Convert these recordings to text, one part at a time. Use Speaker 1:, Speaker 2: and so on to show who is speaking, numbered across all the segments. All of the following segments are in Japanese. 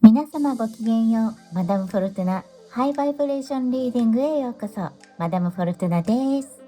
Speaker 1: 皆様ごきげんよう。マダムフォルトゥナハイバイブレーションリーディングへようこそ。マダムフォルトゥナです。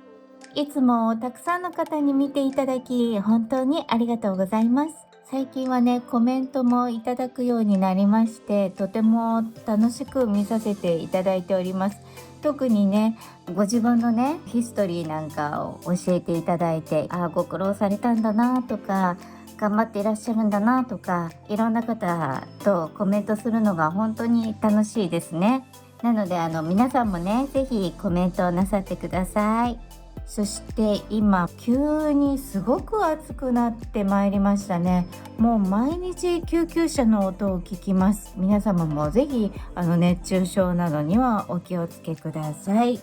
Speaker 1: いつもたくさんの方に見ていただき本当にありがとうございます。最近はね、コメントもいただくようになりまして、とても楽しく見させていただいております。特にね、ご自分のねヒストリーなんかを教えていただいて、ご苦労されたんだなとか、頑張っていらっしゃるんだなとか、いろんな方とコメントするのが本当に楽しいですね。なので皆さんもね、ぜひコメントをなさってください。そして今急にすごく暑くなってまいりましたね。もう毎日救急車の音を聞きます。皆様もぜひ熱中症などにはお気をつけください。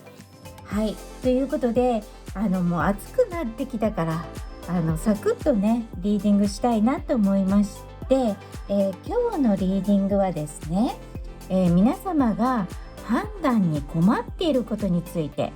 Speaker 1: はい、ということでもう暑くなってきたからサクッとねリーディングしたいなと思いまして、今日のリーディングはですね、皆様が判断に困っていることについて、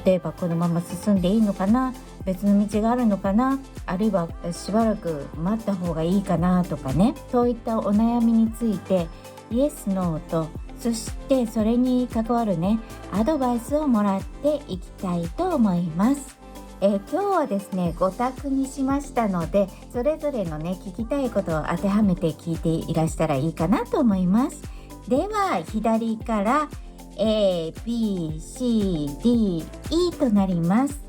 Speaker 1: 例えばこのまま進んでいいのかな、別の道があるのかな、あるいはしばらく待った方がいいかなとかね、そういったお悩みについてイエスノーと、そしてそれに関わるねアドバイスをもらっていきたいと思います。今日はですね5択にしましたので、それぞれのね聞きたいことを当てはめて聞いていらしたらいいかなと思います。では左から A、B、C、D、E となります。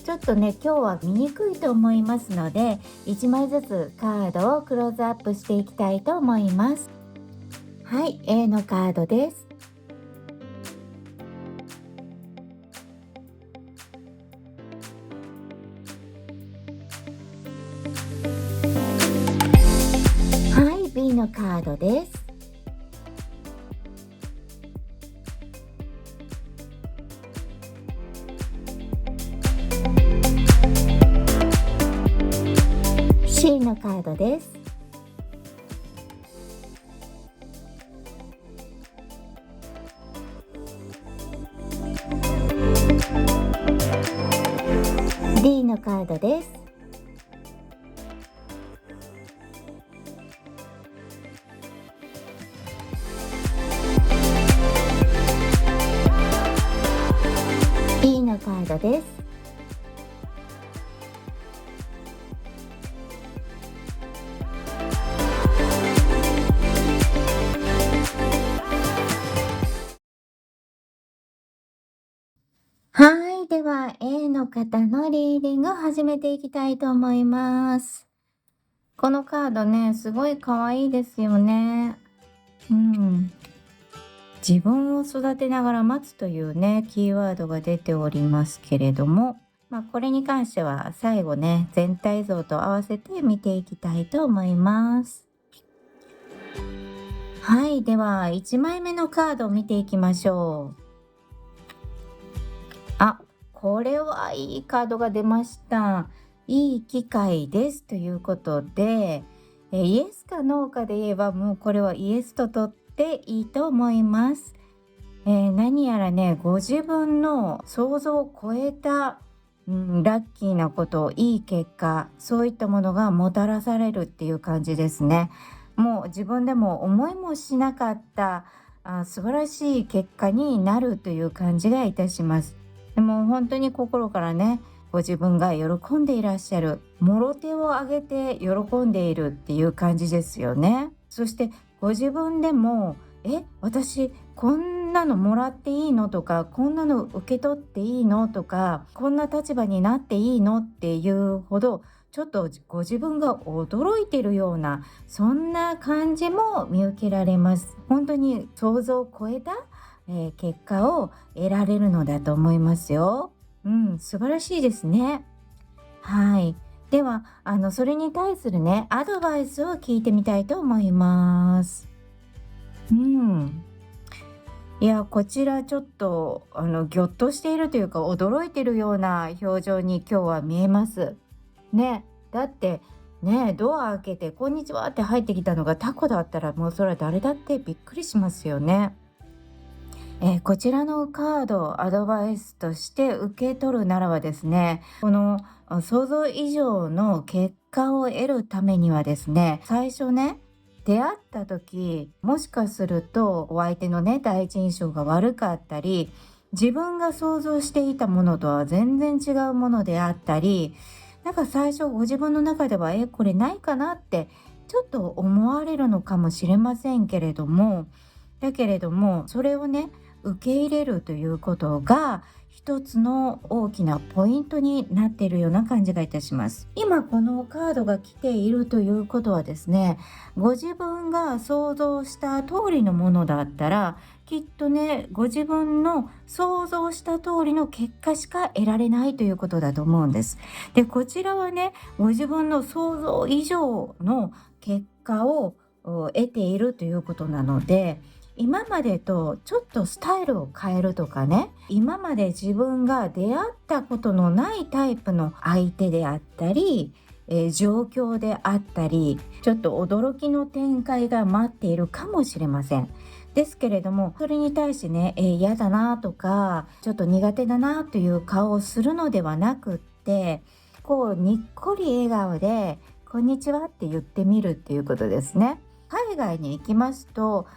Speaker 1: ちょっとね今日は見にくいと思いますので、1枚ずつカードをクローズアップしていきたいと思います。はい、A のカードです。はい、B のカードです。C のカードです。D のカードです。E のカードです。はい、では A の方のリーディングを始めていきたいと思います。このカードね、すごい可愛いですよね。自分を育てながら待つというね、キーワードが出ておりますけれども、これに関しては最後ね、全体像と合わせて見ていきたいと思います。はい、では1枚目のカードを見ていきましょう。これはいいカードが出ました。いい機会ですということで、イエスかノーかで言えばもうこれはイエスと取っていいと思います。何やらね、ご自分の想像を超えた、ラッキーなこと、いい結果、そういったものがもたらされるっていう感じですね。もう自分でも思いもしなかった素晴らしい結果になるという感じがいたします。でも本当に心からね、ご自分が喜んでいらっしゃる、もろ手を挙げて喜んでいるっていう感じですよね。そしてご自分でも私こんなのもらっていいのとか、こんなの受け取っていいのとか、こんな立場になっていいのっていうほど、ちょっとご自分が驚いているような、そんな感じも見受けられます。本当に想像を超えた、結果を得られるのだと思いますよ。素晴らしいですね。はい。では、それに対するね、アドバイスを聞いてみたいと思います。うん。いや、こちらちょっと、ぎょっとしているというか、驚いているような表情に今日は見えます。ね、だって、ね、ドア開けて、こんにちはって入ってきたのがタコだったら、もうそれは誰だってびっくりしますよね。こちらのカードをアドバイスとして受け取るならばですね、この想像以上の結果を得るためにはですね、最初ね、出会った時、もしかするとお相手のね、第一印象が悪かったり、自分が想像していたものとは全然違うものであったり、なんか最初ご自分の中では、これないかなってちょっと思われるのかもしれませんけれども、だけれども、それをね、受け入れるということが一つの大きなポイントになっているような感じがいたします。今このカードが来ているということはですね、ご自分が想像した通りのものだったら、きっとね、ご自分の想像した通りの結果しか得られないということだと思うんです。で、こちらはね、ご自分の想像以上の結果を得ているということなので、今までとちょっとスタイルを変えるとかね、今まで自分が出会ったことのないタイプの相手であったり、状況であったり、ちょっと驚きの展開が待っているかもしれません。ですけれども、それに対してね、嫌だなとか、ちょっと苦手だなという顔をするのではなくって、こうにっこり笑顔で、こんにちはって言ってみるっていうことですね。海外に行きますと、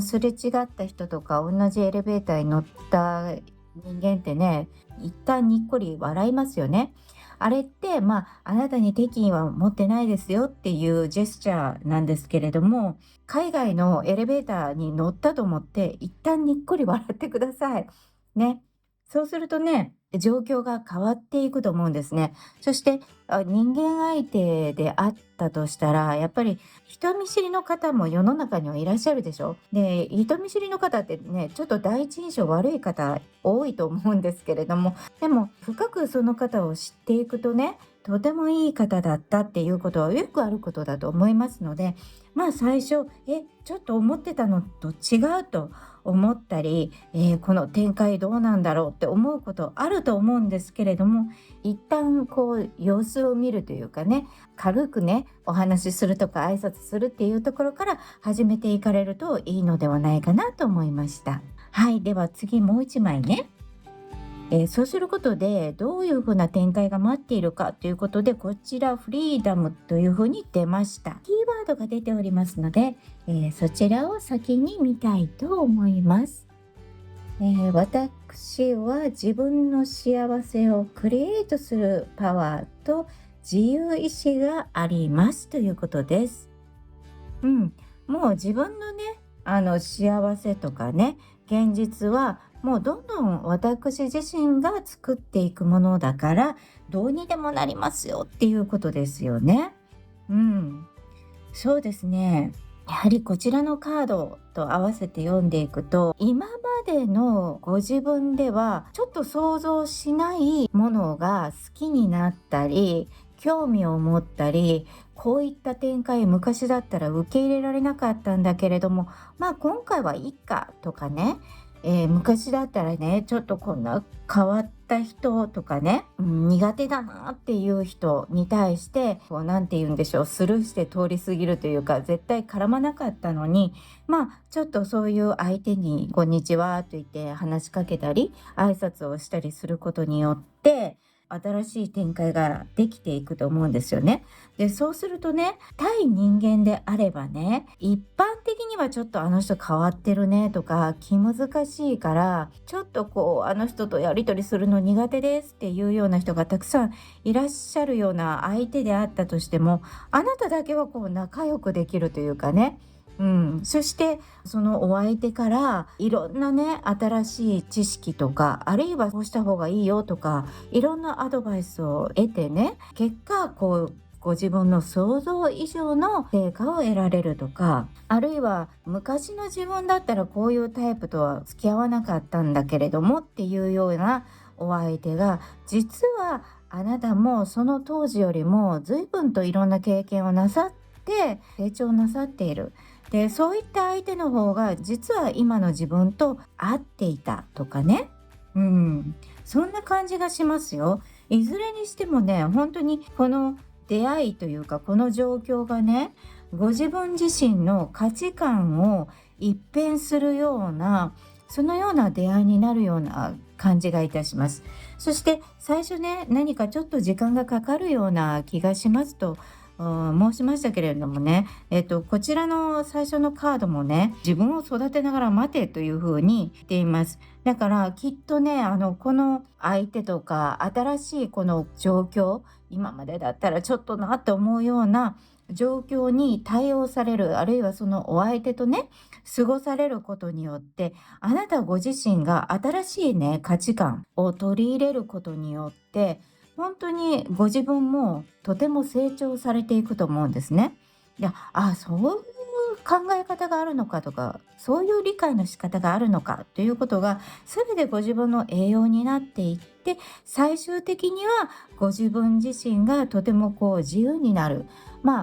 Speaker 1: すれ違った人とか同じエレベーターに乗った人間ってね、一旦にっこり笑いますよね。あれって、あなたに敵意は持ってないですよっていうジェスチャーなんですけれども、海外のエレベーターに乗ったと思って一旦にっこり笑ってください。ね。そうするとね、状況が変わっていくと思うんですね。そして、人間相手であったとしたら、やっぱり人見知りの方も世の中にはいらっしゃるでしょ。で、人見知りの方ってね、ちょっと第一印象悪い方多いと思うんですけれども、でも深くその方を知っていくとね、とてもいい方だったっていうことはよくあることだと思いますので、最初、ちょっと思ってたのと違うと思ったり、この展開どうなんだろうって思うことあると思うんですけれども、一旦こう様子を見るというかね、軽くね、お話しするとか挨拶するっていうところから始めていかれるといいのではないかなと思いました。はい、では次もう一枚ね。そうすることでどういうふうな展開が待っているかということで、こちらフリーダムというふうに出ました。キーワードが出ておりますので、そちらを先に見たいと思います。私は自分の幸せをクリエイトするパワーと自由意志がありますということです。もう自分のね、幸せとかね、現実はもうどんどん私自身が作っていくものだから、どうにでもなりますよっていうことですよね。うん。そうですね。やはりこちらのカードと合わせて読んでいくと、今までのご自分ではちょっと想像しないものが好きになったり、興味を持ったり、こういった展開昔だったら受け入れられなかったんだけれども、今回はいいかとかね、昔だったらね、ちょっとこんな変わった人とかね、苦手だなっていう人に対して、こうなんて言うんでしょう、スルーして通り過ぎるというか、絶対絡まなかったのに、ちょっとそういう相手にこんにちはと言って話しかけたり、挨拶をしたりすることによって、新しい展開ができていくと思うんですよね。で、そうするとね、対人間であればね、一般的にはちょっとあの人変わってるねとか気難しいから、ちょっとこうあの人とやり取りするの苦手ですっていうような人がたくさんいらっしゃるような相手であったとしても、あなただけはこう仲良くできるというかね、そしてそのお相手からいろんなね、新しい知識とか、あるいはこうした方がいいよとか、いろんなアドバイスを得てね、結果こうご自分の想像以上の成果を得られるとか、あるいは昔の自分だったらこういうタイプとは付き合わなかったんだけれどもっていうようなお相手が、実はあなたもその当時よりも随分といろんな経験をなさって成長なさっている。で、そういった相手の方が実は今の自分と合っていたとかね。そんな感じがしますよ。いずれにしてもね、本当にこの出会いというか、この状況がね、ご自分自身の価値観を一変するような、そのような出会いになるような感じがいたします。そして最初ね、何かちょっと時間がかかるような気がしますと、申しましたけれどもね、こちらの最初のカードもね、自分を育てながら待てというふうに言っています。だからきっとね、この相手とか新しいこの状況、今までだったらちょっとなって思うような状況に対応される、あるいはそのお相手とね、過ごされることによって、あなたご自身が新しいね、価値観を取り入れることによって、本当にご自分もとても成長されていくと思うんですね。いや、そういう考え方があるのかとか、そういう理解の仕方があるのかということが、全てご自分の栄養になっていって、最終的にはご自分自身がとても自由になる。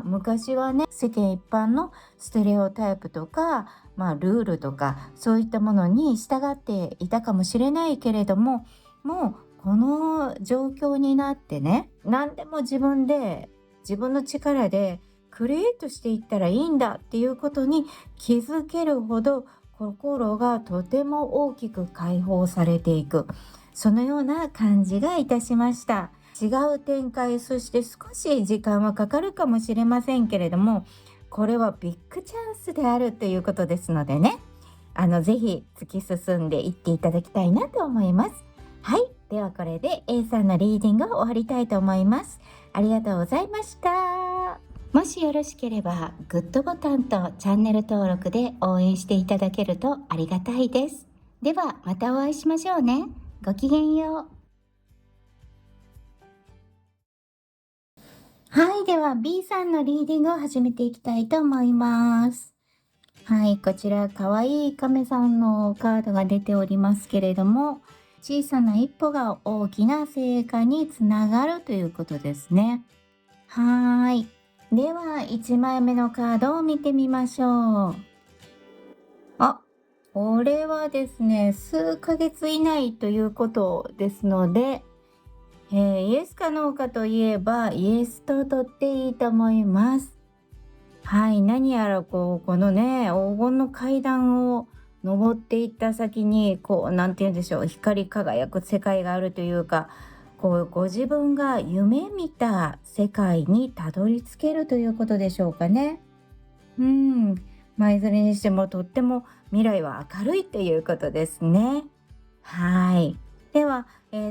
Speaker 1: 昔はね、世間一般のステレオタイプとか、ルールとか、そういったものに従っていたかもしれないけれども、もうこの状況になってね、何でも自分で、自分の力でクリエイトしていったらいいんだっていうことに気づけるほど、心がとても大きく解放されていく。そのような感じがいたしました。違う展開、そして少し時間はかかるかもしれませんけれども、これはビッグチャンスであるということですのでね、ぜひ突き進んでいっていただきたいなと思います。はい。ではこれで A さんのリーディングを終わりたいと思います。ありがとうございました。もしよろしければ、グッドボタンとチャンネル登録で応援していただけるとありがたいです。ではまたお会いしましょうね。ごきげんよう。はい。では B さんのリーディングを始めていきたいと思います。はい。こちら、かわいい亀さんのカードが出ておりますけれども、小さな一歩が大きな成果につながるということですね。はーい。では、1枚目のカードを見てみましょう。これはですね、数ヶ月以内ということですので、イエスかノーかといえば、イエスと取っていいと思います。はい。何やらこのね、黄金の階段を登っていった先に、なんて言うんでしょう、光り輝く世界があるというか、ご自分が夢見た世界にたどり着けるということでしょうかね。うん。いずれにしてもとっても未来は明るいっていうことですね。はい。では、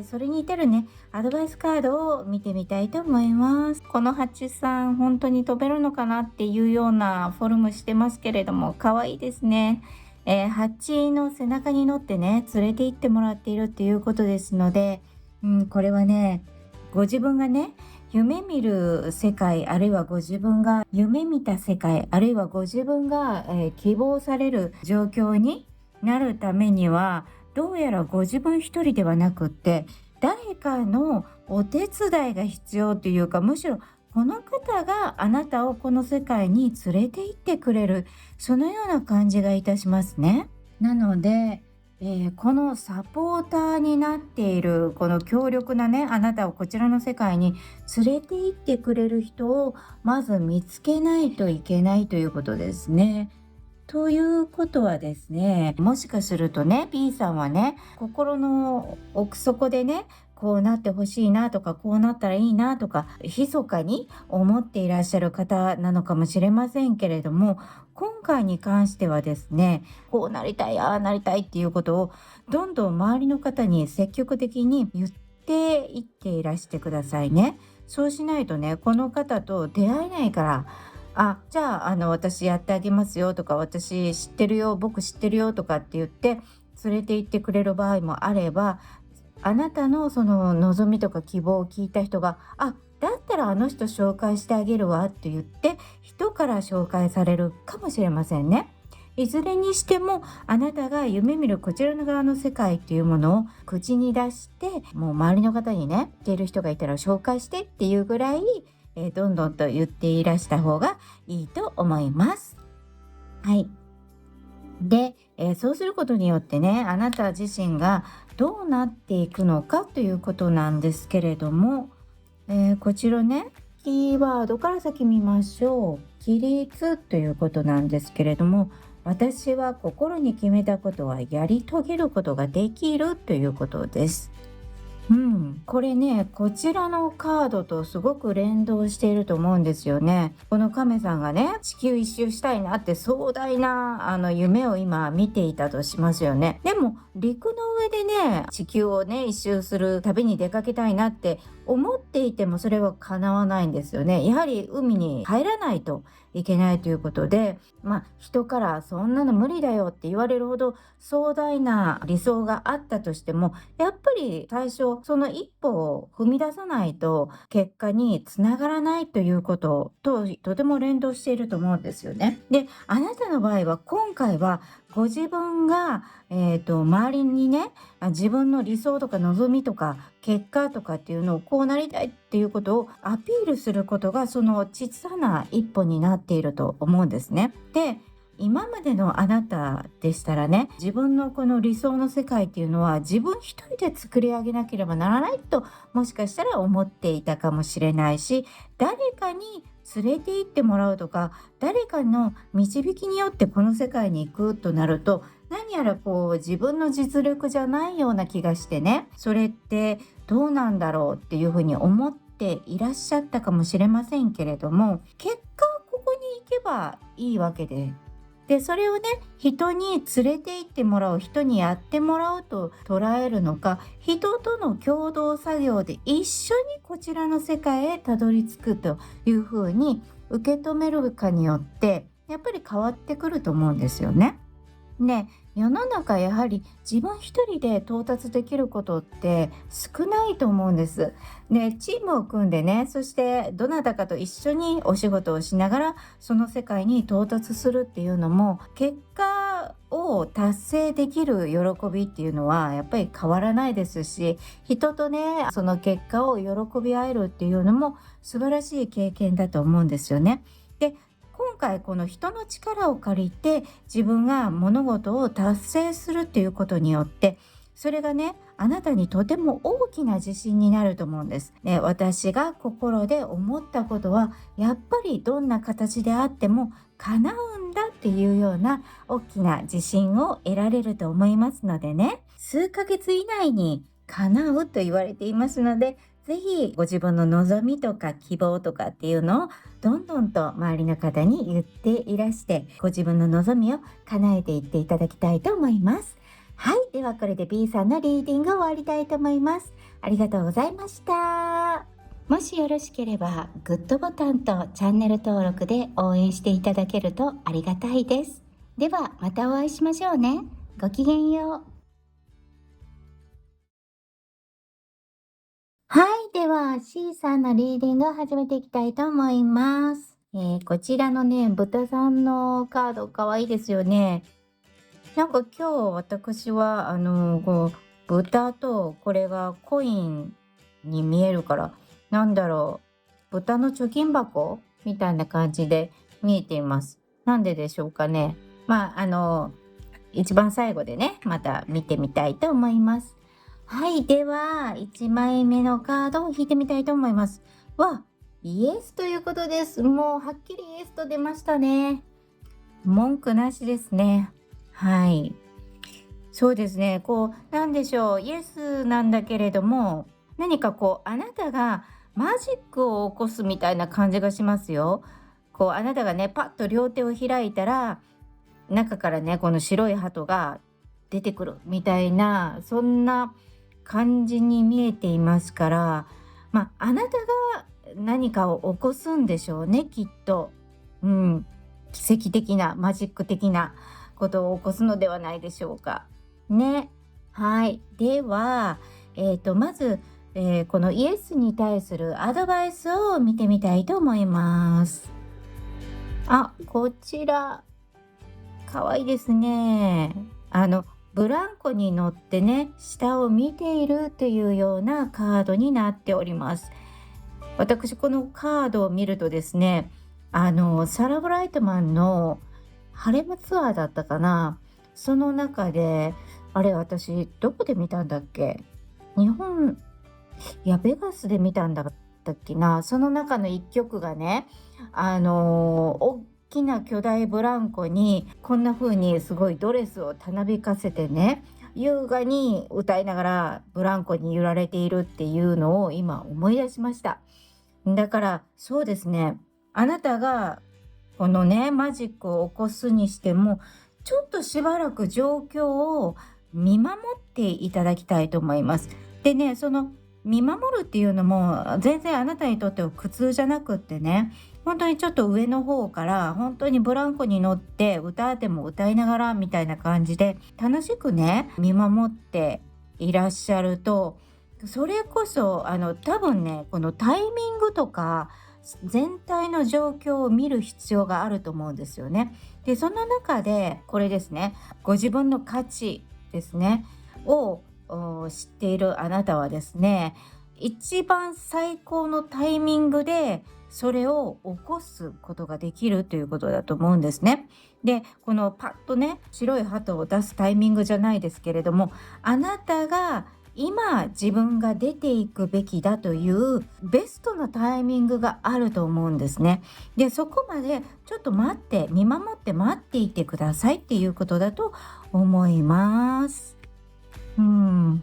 Speaker 1: それに至るね、アドバイスカードを見てみたいと思います。この蜂さん、本当に飛べるのかなっていうようなフォルムしてますけれども、可愛いですね。蜂の背中に乗ってね、連れて行ってもらっているっていうことですので、これはね、ご自分がね、夢見る世界、あるいはご自分が夢見た世界、あるいはご自分が、希望される状況になるためには、どうやらご自分一人ではなくって、誰かのお手伝いが必要というか、むしろこの方があなたをこの世界に連れて行ってくれる、そのような感じがいたしますね。なので、このサポーターになっているこの強力なね、あなたをこちらの世界に連れて行ってくれる人をまず見つけないといけないということですね。ということはですね、もしかするとね、B さんはね、心の奥底でね、こうなってほしいなとか、こうなったらいいなとか、密かに思っていらっしゃる方なのかもしれませんけれども、今回に関してはですね、こうなりたい、ああなりたいっていうことを、どんどん周りの方に積極的に言っていっていらしてくださいね。そうしないとね、この方と出会えないから、じゃあ、私やってあげますよとか、私知ってるよ、僕知ってるよとかって言って、連れて行ってくれる場合もあれば、あなたのその望みとか希望を聞いた人が、だったらあの人紹介してあげるわって言って、人から紹介されるかもしれませんね。いずれにしても、あなたが夢見るこちらの側の世界っていうものを口に出して、もう周りの方にね、知っている人がいたら紹介してっていうぐらい、どんどんと言っていらした方がいいと思います。はい。で、そうすることによってね、あなた自身がどうなっていくのかということなんですけれども、こちらね、キーワードから先見ましょう。起立ということなんですけれども、私は心に決めたことはやり遂げることができるということです。これね、こちらのカードとすごく連動していると思うんですよね。この亀さんがね、地球一周したいなって壮大な夢を今見ていたとしますよね。でも陸の上でね、地球をね、一周する旅に出かけたいなって思っていてもそれは叶わないんですよね。やはり海に入らないといけないということで、人からそんなの無理だよって言われるほど壮大な理想があったとしても、やっぱり最初その一歩を踏み出さないと結果につながらないということととても連動していると思うんですよね。で、あなたの場合は今回はご自分が、周りにね、自分の理想とか望みとか結果とかっていうのをこうなりたいっていうことをアピールすることがその小さな一歩になっていると思うんですね。で、今までのあなたでしたらね、自分のこの理想の世界っていうのは自分一人で作り上げなければならないと、もしかしたら思っていたかもしれないし、誰かに連れて行ってもらうとか、誰かの導きによってこの世界に行くとなると、何やらこう自分の実力じゃないような気がしてね、それってどうなんだろうっていうふうに思っていらっしゃったかもしれませんけれども、結果ここに行けばいいわけで、それをね、人に連れて行ってもらう、人にやってもらうと捉えるのか、人との共同作業で一緒にこちらの世界へたどり着くというふうに受け止めるかによって、やっぱり変わってくると思うんですよね。ね、世の中やはり自分一人で到達できることって少ないと思うんです。で、チームを組んでね、そしてどなたかと一緒にお仕事をしながらその世界に到達するっていうのも、結果を達成できる喜びっていうのはやっぱり変わらないですし、人とね、その結果を喜び合えるっていうのも素晴らしい経験だと思うんですよね。で、今回この人の力を借りて自分が物事を達成するっていうことによって、それがね、あなたにとても大きな自信になると思うんです。ね、私が心で思ったことはやっぱりどんな形であっても叶うんだっていうような大きな自信を得られると思いますのでね、数ヶ月以内に叶うと言われていますので、ぜひご自分の望みとか希望とかっていうのをどんどんと周りの方に言っていらして、ご自分の望みを叶えていっていただきたいと思います。はい、ではこれで B さんのリーディングを終わりたいと思います。ありがとうございました。もしよろしければグッドボタンとチャンネル登録で応援していただけるとありがたいです。ではまたお会いしましょうね。ごきげんよう。はい、では C さんのリーディングを始めていきたいと思います。こちらのね、豚さんのカードかわいいですよね。なんか今日私は豚とこれがコインに見えるから、なんだろう、豚の貯金箱みたいな感じで見えています。なんででしょうかね。一番最後でね、また見てみたいと思います。はい、では1枚目のカードを引いてみたいと思います。イエスということです。もうはっきりイエスと出ましたね。文句なしですね。はい。そうですね。なんでしょう。イエスなんだけれども、何かあなたがマジックを起こすみたいな感じがしますよ。あなたがね、パッと両手を開いたら、中からね、この白い鳩が出てくるみたいな、そんな感じに見えていますから、あなたが何かを起こすんでしょうね、きっと。うん、奇跡的な、マジック的なことを起こすのではないでしょうか。ね。はい。では、まず、このイエスに対するアドバイスを見てみたいと思います。こちら、かわいいですね。ブランコに乗ってね、下を見ているというようなカードになっております。私、このカードを見るとですね、サラ・ブライトマンのハレムツアーだったかな。その中で、あれ、私、どこで見たんだっけ。日本、いや、ベガスで見たんだったっけな。その中の一曲がね、大きな巨大ブランコにこんな風にすごいドレスをたなびかせてね、優雅に歌いながらブランコに揺られているっていうのを今思い出しました。だからそうですね、あなたがこのね、マジックを起こすにしても、ちょっとしばらく状況を見守っていただきたいと思います。でね、その見守るっていうのも全然あなたにとっては苦痛じゃなくってね、本当にちょっと上の方から本当にブランコに乗って歌でも歌いながらみたいな感じで楽しくね、見守っていらっしゃると、それこそ多分ね、このタイミングとか全体の状況を見る必要があると思うんですよね。で、その中でこれですね、ご自分の価値ですねを知っているあなたはですね、一番最高のタイミングでそれを起こすことができるということだと思うんですね。で、このパッとね、白い鳩を出すタイミングじゃないですけれども、あなたが今自分が出ていくべきだというベストなタイミングがあると思うんですね。で、そこまでちょっと待って、見守って待っていてくださいっていうことだと思います。うん。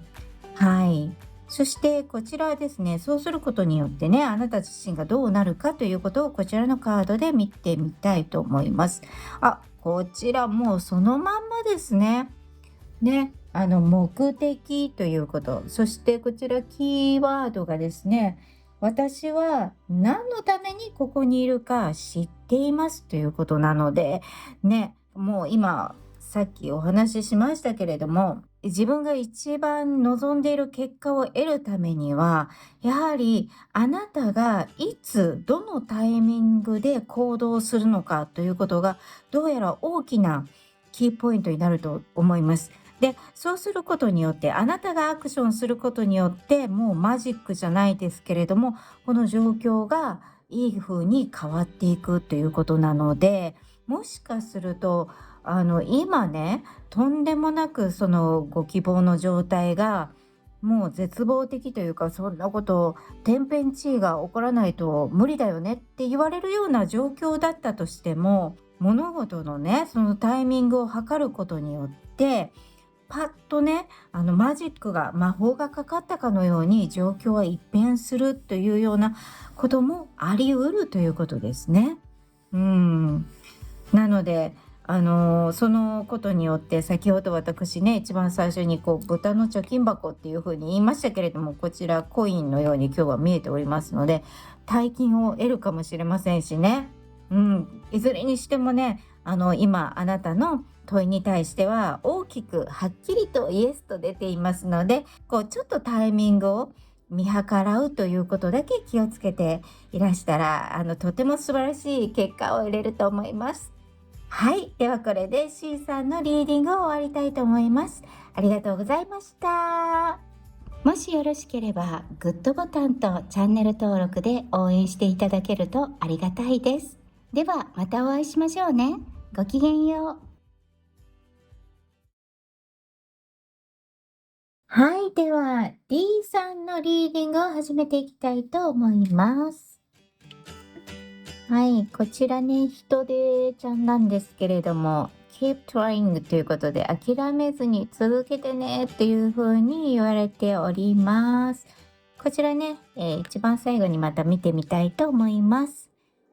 Speaker 1: はい。そしてこちらですね、そうすることによってね、あなた自身がどうなるかということをこちらのカードで見てみたいと思います。あ、こちらもうそのまんまですね。ね、目的ということ。そしてこちらキーワードがですね、私は何のためにここにいるか知っていますということなので、ね、もう今、さっきお話ししましたけれども、自分が一番望んでいる結果を得るためには、やはりあなたがいつ、どのタイミングで行動するのかということが、どうやら大きなキーポイントになると思います。で、そうすることによって、あなたがアクションすることによって、もうマジックじゃないですけれども、この状況がいい風に変わっていくということなので、もしかすると、今ね、とんでもなくそのご希望の状態が、もう絶望的というか、そんなこと天変地異が起こらないと無理だよねって言われるような状況だったとしても、物事のね、そのタイミングを測ることによって、パッとね、マジックが魔法がかかったかのように状況は一変するというようなこともあり得るということですね。うん。なので、そのことによって先ほど私ね、一番最初にこう豚の貯金箱っていう風に言いましたけれども、こちらコインのように今日は見えておりますので、大金を得るかもしれませんしね。うん、いずれにしてもね、今あなたの問いに対しては大きくはっきりとイエスと出ていますので、こうちょっとタイミングを見計らうということだけ気をつけていらしたら、とても素晴らしい結果を得れると思います。はい。ではこれで C さんのリーディングを終わりたいと思います。ありがとうございました。もしよろしければ、グッドボタンとチャンネル登録で応援していただけるとありがたいです。ではまたお会いしましょうね。ごきげんよう。はい。では D さんのリーディングを始めていきたいと思います。はい、こちらね、人手ちゃんなんですけれども、keep trying ということで、諦めずに続けてねっていう風に言われております。こちらね、一番最後にまた見てみたいと思います。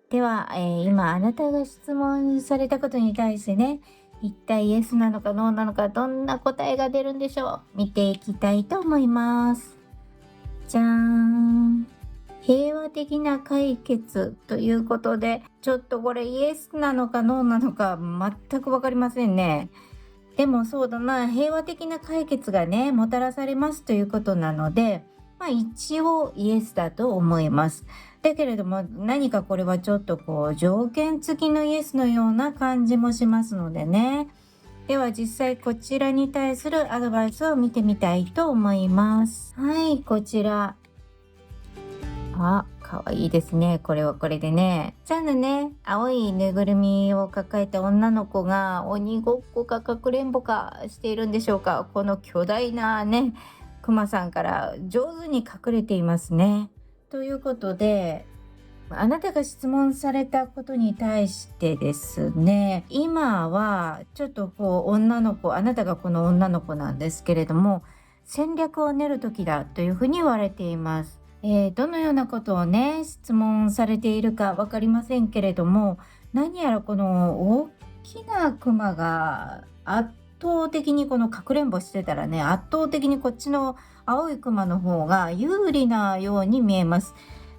Speaker 1: では、今あなたが質問されたことに対してね、一体イエスなのかノーなのか、どんな答えが出るんでしょう。見ていきたいと思います。じゃーん。平和的な解決ということで、ちょっとこれイエスなのかノーなのか全く分かりませんね。でもそうだな、平和的な解決がね、もたらされますということなので、一応イエスだと思います。だけれども何かこれはちょっとこう条件付きのイエスのような感じもしますのでね。では実際こちらに対するアドバイスを見てみたいと思います。はい、こちら。あ、かわいいですね。これはこれでね。ちゃんのね、青いぬいぐるみを抱えた女の子が鬼ごっこかかくれんぼかしているんでしょうか。この巨大なね、クマさんから上手に隠れていますね。ということで、あなたが質問されたことに対してですね、今はちょっとこう女の子、あなたがこの女の子なんですけれども、戦略を練る時だというふうに言われています。どのようなことをね、質問されているか分かりませんけれども、何やらこの大きなクマが圧倒的にこのかくれんぼしてたらね、圧倒的にこっちの青いクマの方が有利なように見えます。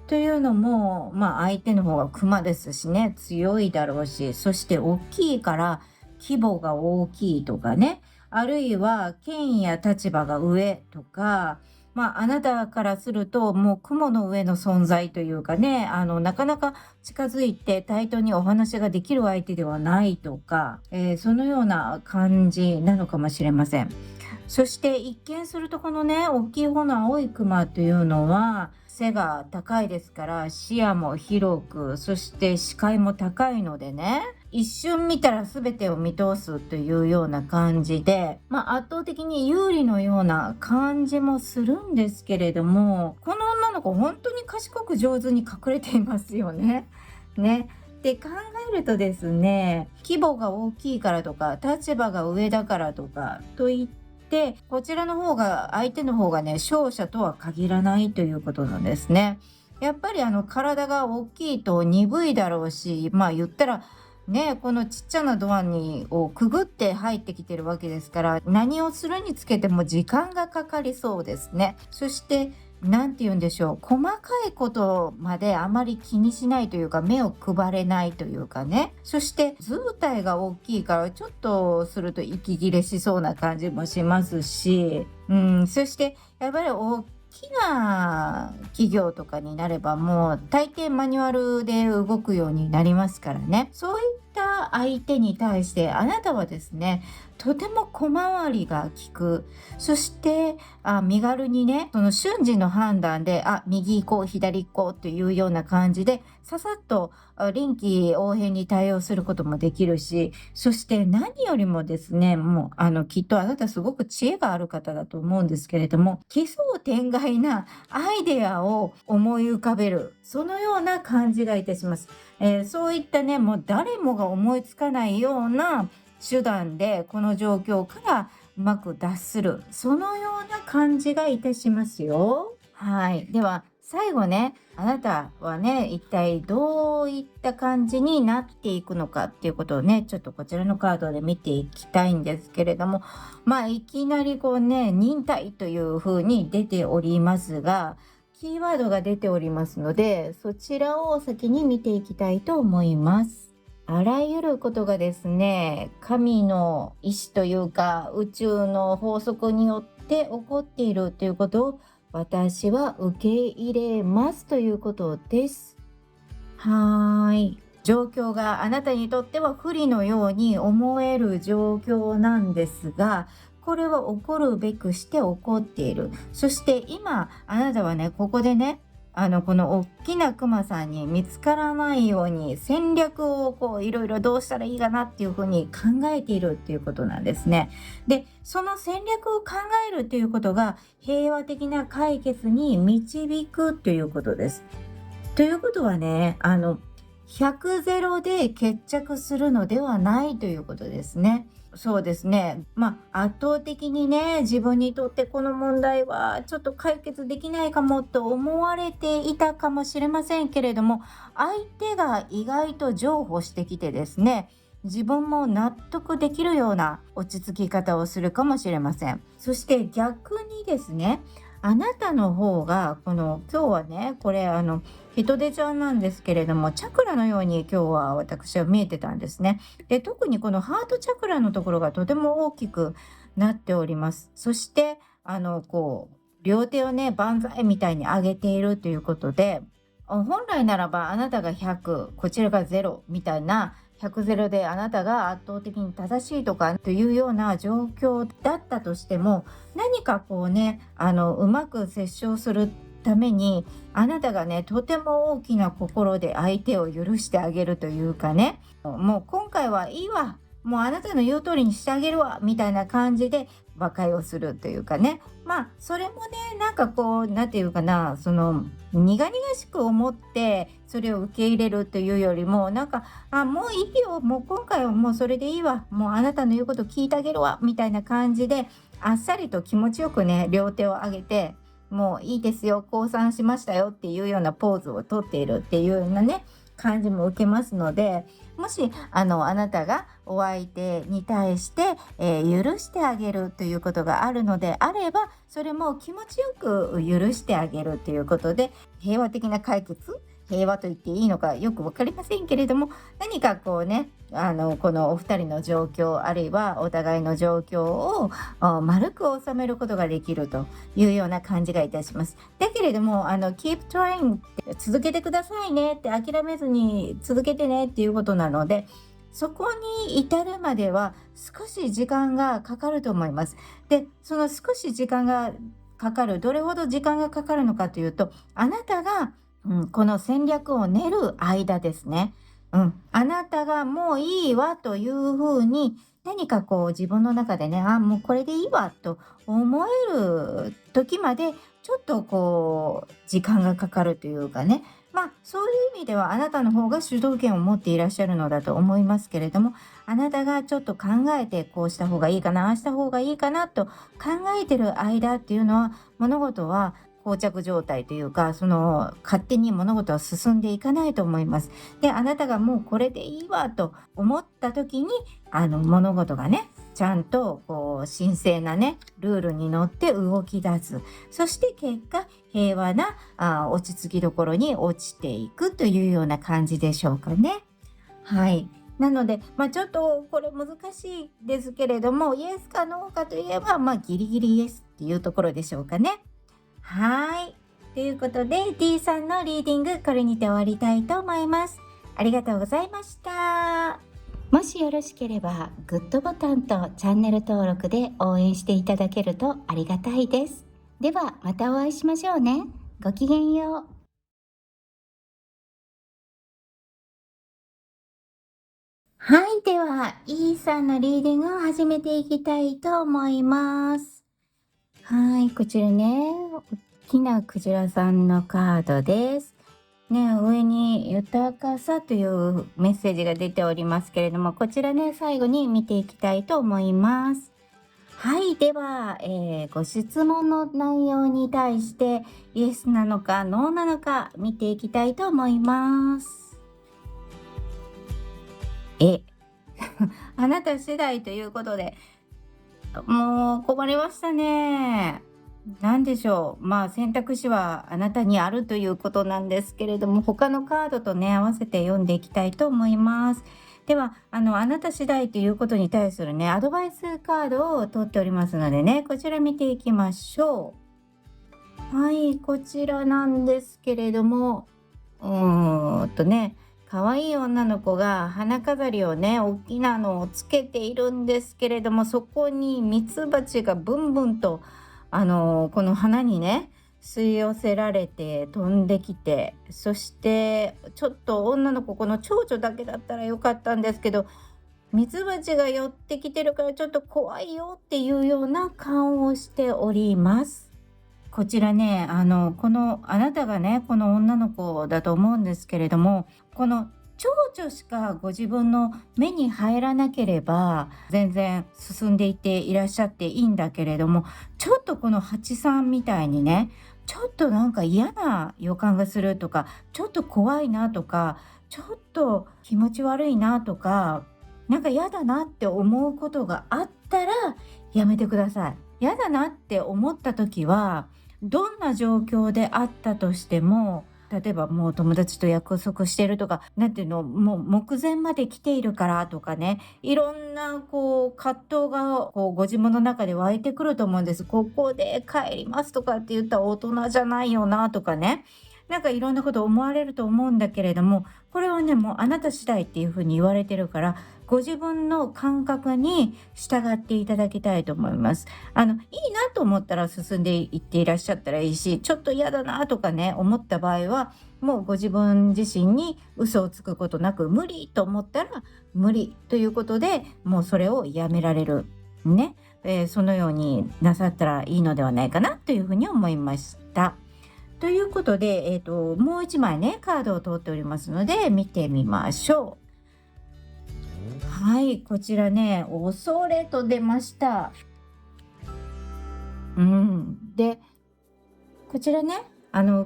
Speaker 1: というのも、相手の方がクマですしね、強いだろうし、そして大きいから規模が大きいとかね、あるいは権威や立場が上とか、あなたからするともう雲の上の存在というかね、なかなか近づいて対等にお話ができる相手ではないとか、そのような感じなのかもしれません。そして一見するとこのね、大きい方の青いクマというのは背が高いですから視野も広く、そして視界も高いのでね、一瞬見たら全てを見通すというような感じで、圧倒的に有利のような感じもするんですけれども、この女の子本当に賢く上手に隠れていますよね。ね。で考えるとですね、規模が大きいからとか立場が上だからとかといってこちらの方が相手の方がね勝者とは限らないということなんですね。やっぱり体が大きいと鈍いだろうし、言ったらね、このちっちゃなドアをくぐって入ってきてるわけですから、何をするにつけても時間がかかりそうですね。そして何て言うんでしょう、細かいことまであまり気にしないというか、目を配れないというかね。そして図体が大きいからちょっとすると息切れしそうな感じもしますし、そしてやっぱり大きな企業とかになればもう大抵マニュアルで動くようになりますからね。そういった相手に対してあなたはですね、とても小回りが利く。そして身軽にね、その瞬時の判断で右行こう左行こうというような感じでささっと臨機応変に対応することもできるし、そして何よりもですね、もうきっとあなたすごく知恵がある方だと思うんですけれども、奇想天外なアイデアを思い浮かべる、そのような感じがいたします。そういったね、もう誰もが思いつかないような手段でこの状況からうまく脱する、そのような感じがいたしますよ。はい。では最後ね、あなたはね、一体どういった感じになっていくのかっていうことをね、ちょっとこちらのカードで見ていきたいんですけれども、いきなりこうね、忍耐という風に出ておりますが、キーワードが出ておりますので、そちらを先に見ていきたいと思います。あらゆることがですね、神の意志というか、宇宙の法則によって起こっているということを私は受け入れますということです。はーい。状況があなたにとっては不利のように思える状況なんですが、これは起こるべくして起こっている。そして今、あなたはね、ここでね、この大きなクマさんに見つからないように戦略をこういろいろどうしたらいいかなっていうふうに考えているっていうことなんですね。で、その戦略を考えるっていうことが平和的な解決に導くということです。ということはね、100ゼロで決着するのではないということですね。そうですね。圧倒的にね、自分にとってこの問題はちょっと解決できないかもと思われていたかもしれませんけれども、相手が意外と譲歩してきてですね、自分も納得できるような落ち着き方をするかもしれません。そして逆にですね、あなたの方が今日はね、これ人手ちゃんなんですけれども、チャクラのように今日は私は見えてたんですね。で、特にこのハートチャクラのところがとても大きくなっております。そして両手をね万歳みたいに上げているということで、本来ならばあなたが100、こちらが0みたいな、100ゼロであなたが圧倒的に正しいとかというような状況だったとしても、何かうまく折衝するためにあなたがねとても大きな心で相手を許してあげるというかね、もう今回はいいわ、もうあなたの言う通りにしてあげるわみたいな感じで和解をするというかね、それもね、なんかこう、なんていうかな、苦々しく思ってそれを受け入れるというよりも、なんか、もういいよ、もう今回はもうそれでいいわ、もうあなたの言うこと聞いてあげるわ、みたいな感じで、あっさりと気持ちよくね、両手を上げて、もういいですよ、降参しましたよっていうようなポーズをとっているっていうようなね、感じも受けますので、もしあなたがお相手に対して、許してあげるということがあるのであれば、それも気持ちよく許してあげるということで、平和的な解決、平和と言っていいのかよく分かりませんけれども、何かこうね、このお二人の状況、あるいはお互いの状況を丸く収めることができるというような感じがいたします。だけれども、keep trying って続けてくださいねって、諦めずに続けてねっていうことなので、そこに至るまでは少し時間がかかると思います。で、その少し時間がかかる、どれほど時間がかかるのかというと、あなたが、この戦略を練る間ですね。あなたがもういいわというふうに何かこう自分の中でね、もうこれでいいわと思える時までちょっとこう時間がかかるというかね、そういう意味ではあなたの方が主導権を持っていらっしゃるのだと思いますけれども、あなたがちょっと考えてこうした方がいいかな、ああした方がいいかなと考えてる間っていうのは、物事は膠着状態というか、勝手に物事は進んでいかないと思います。で、あなたがもうこれでいいわと思った時に、物事がね、ちゃんとこう神聖なね、ルールに乗って動き出す。そして結果、平和な落ち着きどころに落ちていくというような感じでしょうかね。はい。なので、ちょっとこれ難しいですけれども、イエスかノーかといえば、ギリギリイエスっていうところでしょうかね。はい。ということで、D さんのリーディング、これにて終わりたいと思います。ありがとうございました。もしよろしければ、グッドボタンとチャンネル登録で応援していただけるとありがたいです。では、またお会いしましょうね。ごきげんよう。はい。では、E さんのリーディングを始めていきたいと思います。はい。こちらね、大きなクジラさんのカードです。ね、上に豊かさというメッセージが出ておりますけれども、こちらね、最後に見ていきたいと思います。はい。では、ご質問の内容に対して、イエスなのかノーなのか見ていきたいと思います。あなた次第ということで、もう困りましたね。なんでしょう。選択肢はあなたにあるということなんですけれども、他のカードとね、合わせて読んでいきたいと思います。では、あなた次第ということに対するね、アドバイスカードを取っておりますのでね、こちら見ていきましょう。はい、こちらなんですけれども、可愛い女の子が花飾りをね、大きなのをつけているんですけれども、そこにミツバチがブンブンと、この花にね、吸い寄せられて飛んできて、そしてちょっと女の子、この蝶々だけだったらよかったんですけど、ミツバチが寄ってきてるからちょっと怖いよっていうような顔をしております。こちらね、あなたがね、この女の子だと思うんですけれども、この蝶々しかご自分の目に入らなければ、全然進んでいっていらっしゃっていいんだけれども、ちょっとこの蜂さんみたいにね、ちょっとなんか嫌な予感がするとか、ちょっと怖いなとか、ちょっと気持ち悪いなとか、なんか嫌だなって思うことがあったらやめてください。嫌だなって思った時は、どんな状況であったとしても、例えばもう友達と約束してるとか、なんていうの、もう目前まで来ているからとかね、いろんなこう葛藤がこうご自分の中で湧いてくると思うんです。ここで帰りますとかって言ったら大人じゃないよなとかね。なんかいろんなこと思われると思うんだけれども、これはね、もうあなた次第っていうふうに言われてるから、ご自分の感覚に従っていただきたいと思います。いいなと思ったら進んでいっていらっしゃったらいいし、ちょっと嫌だなとかね、思った場合は、もうご自分自身に嘘をつくことなく、無理と思ったら無理ということで、もうそれをやめられる。ね、そのようになさったらいいのではないかなというふうに思いました。ということで、もう一枚ね、カードを通っておりますので、見てみましょう。はい、こちらね、恐れと出ました。で、こちらね、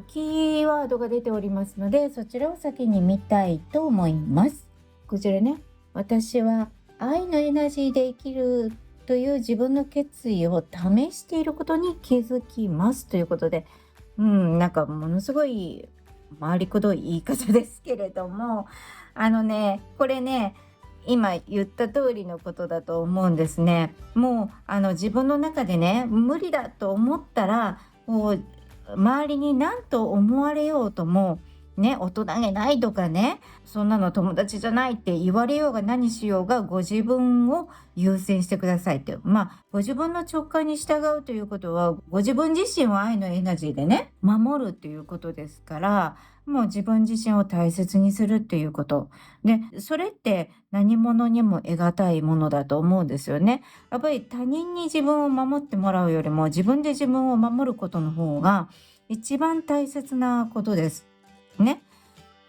Speaker 1: キーワードが出ておりますので、そちらを先に見たいと思います。こちらね、私は愛のエナジーで生きるという自分の決意を試していることに気づきますということで、なんかものすごい回りくどい言い方ですけれども、これね、今言った通りのことだと思うんですね。もう自分の中でね、無理だと思ったら、もう周りに何と思われようとも、ね、大人げないとかね、そんなの友達じゃないって言われようが何しようが、ご自分を優先してくださいって。ご自分の直感に従うということは、ご自分自身を愛のエナジーでね、守るっていうことですから、もう自分自身を大切にするっていうこと。で、それって何者にも得難いものだと思うんですよね。やっぱり他人に自分を守ってもらうよりも、自分で自分を守ることの方が一番大切なことです。ね。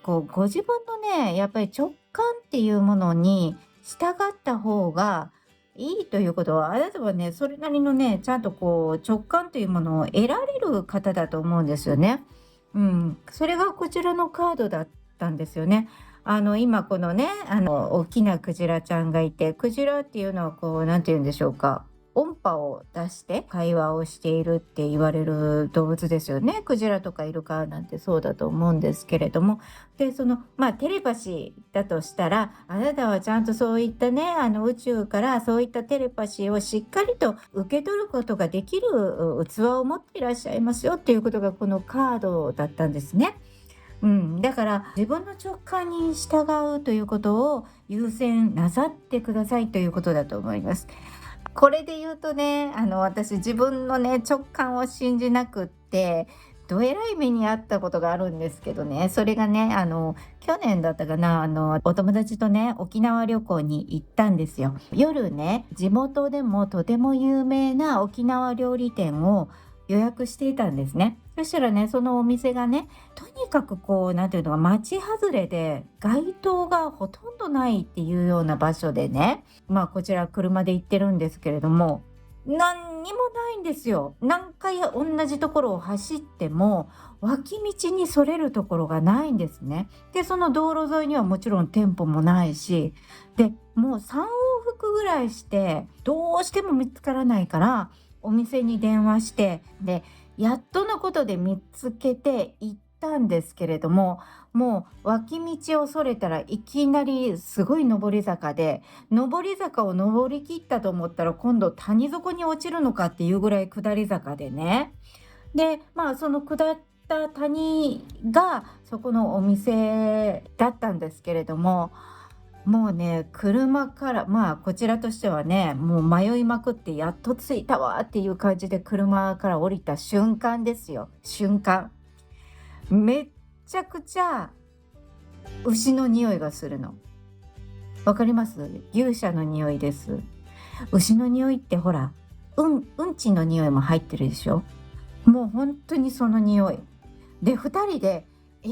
Speaker 1: ご自分のね、やっぱり直感っていうものに従った方がいいということは、あなたはね、それなりのね、ちゃんと直感というものを得られる方だと思うんですよね。それがこちらのカードだったんですよね。今このね、大きなクジラちゃんがいて、クジラっていうのはなんて言うんでしょうか、音波を出して会話をしているって言われる動物ですよね。クジラとかイルカなんてそうだと思うんですけれども。で、テレパシーだとしたら、あなたはちゃんとそういったね、宇宙からそういったテレパシーをしっかりと受け取ることができる器を持っていらっしゃいますよっていうことがこのカードだったんですね。だから自分の直感に従うということを優先なさってくださいということだと思います。これで言うとね、私自分のね、直感を信じなくって、どえらい目に遭ったことがあるんですけどね、それがね、去年だったかな、お友達とね、沖縄旅行に行ったんですよ。夜ね、地元でもとても有名な沖縄料理店を予約していたんですね。そしたらね、そのお店がね、とにかくなんていうのか、街外れで街灯がほとんどないっていうような場所でね、こちら車で行ってるんですけれども、何にもないんですよ。何回同じところを走っても、脇道にそれるところがないんですね。で、その道路沿いにはもちろん店舗もないし、で、もう3往復ぐらいして、どうしても見つからないから、お店に電話して、で、やっとのことで見つけて行ったんですけれども、もう脇道をそれたらいきなりすごい上り坂で、上り坂を上り切ったと思ったら今度谷底に落ちるのかっていうぐらい下り坂でね。で、その下った谷がそこのお店だったんですけれども、もうね、車から、こちらとしてはね、もう迷いまくってやっと着いたわっていう感じで車から降りた瞬間ですよ。瞬間。めっちゃくちゃ牛の匂いがするの。わかります？牛舎の匂いです。牛の匂いってほら、うんちの匂いも入ってるでしょ。もう本当にその匂い。で、2人で、え、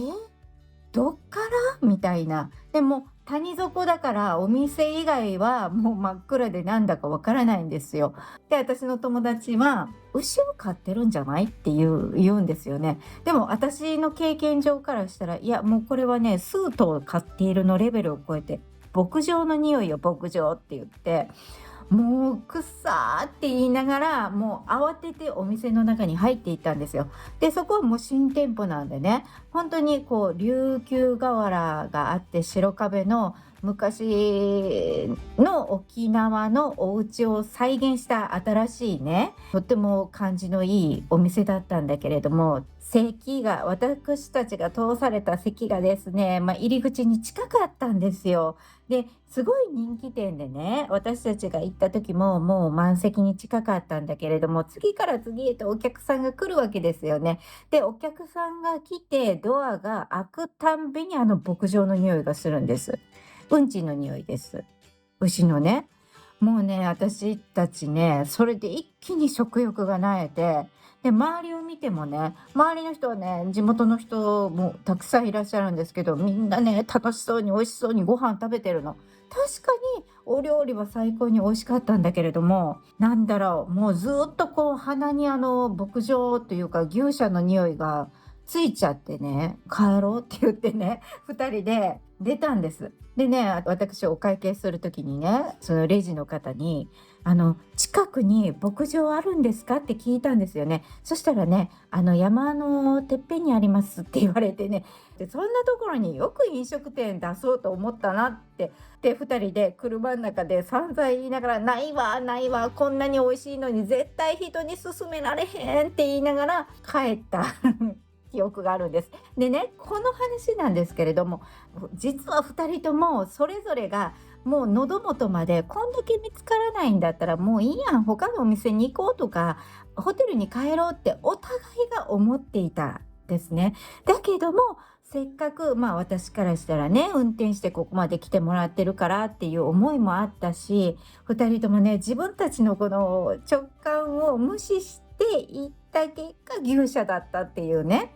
Speaker 1: どっから？みたいな。でも谷底だからお店以外はもう真っ暗でなんだかわからないんですよ。で、私の友達は牛を飼ってるんじゃないって言うんですよね。でも私の経験上からしたら、いやもうこれはね、数頭飼っているのレベルを超えて、牧場の匂いよ牧場って言って、もうくっさーって言いながら、もう慌ててお店の中に入っていったんですよ。で、そこはもう新店舗なんでね、本当に琉球瓦があって白壁の昔の沖縄のお家を再現した新しいね、とっても感じのいいお店だったんだけれども、私たちが通された席がですね、入り口に近かったんですよ。で、すごい人気店でね、私たちが行った時ももう満席に近かったんだけれども、次から次へとお客さんが来るわけですよね。で、お客さんが来てドアが開くたんびに牧場の匂いがするんです。うんちの匂いです。牛のね。もうね、私たちね、それで一気に食欲がなえて、で、周りを見てもね、周りの人はね、地元の人もたくさんいらっしゃるんですけど、みんなね、楽しそうに美味しそうにご飯食べてるの。確かにお料理は最高に美味しかったんだけれども、なんだろう、もうずっとこう鼻に牧場というか牛舎の匂いがついちゃってね、帰ろうって言ってね、2人で出たんです。でね、私お会計する時にね、そのレジの方に「近くに牧場あるんですか？」って聞いたんですよね。そしたらね、「山のてっぺんにあります」って言われてね、で、そんなところによく飲食店出そうと思ったなって、で、2人で車の中で散々言いながら「ないわ、ないわ、こんなに美味しいのに絶対人に勧められへん」って言いながら帰った記憶があるんです。でね、この話なんですけれども、実は2人ともそれぞれがもう喉元までこんだけ見つからないんだったらもういいやん、他のお店に行こうとか、ホテルに帰ろうってお互いが思っていたですね。だけども、せっかく、私からしたらね、運転してここまで来てもらってるからっていう思いもあったし、2人ともね、自分たちのこの直感を無視して行った結果、牛舎だったっていうね。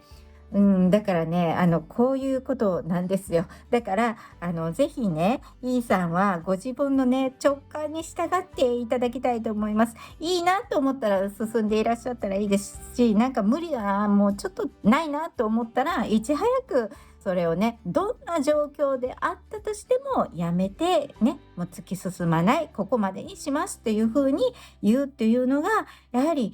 Speaker 1: だからね、こういうことなんですよ。だから、ぜひね、イーさんはご自分のね、直感に従っていただきたいと思います。いいなと思ったら進んでいらっしゃったらいいですし、なんか無理だな、もうちょっとないなと思ったら、いち早くそれをね、どんな状況であったとしてもやめてね、もう突き進まない、ここまでにしますっていう風に言うっていうのが、やはり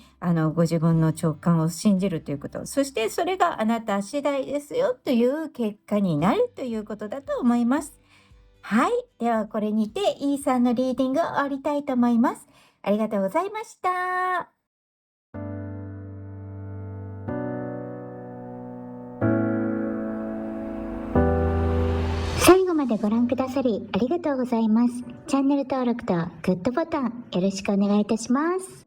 Speaker 1: ご自分の直感を信じるということ、そしてそれがあなた次第ですよという結果になるということだと思います。はい、ではこれにて E さんのリーディングを終わりたいと思います。ありがとうございました。
Speaker 2: 最後までご覧くださりありがとうございます。チャンネル登録とグッドボタンよろしくお願いいたします。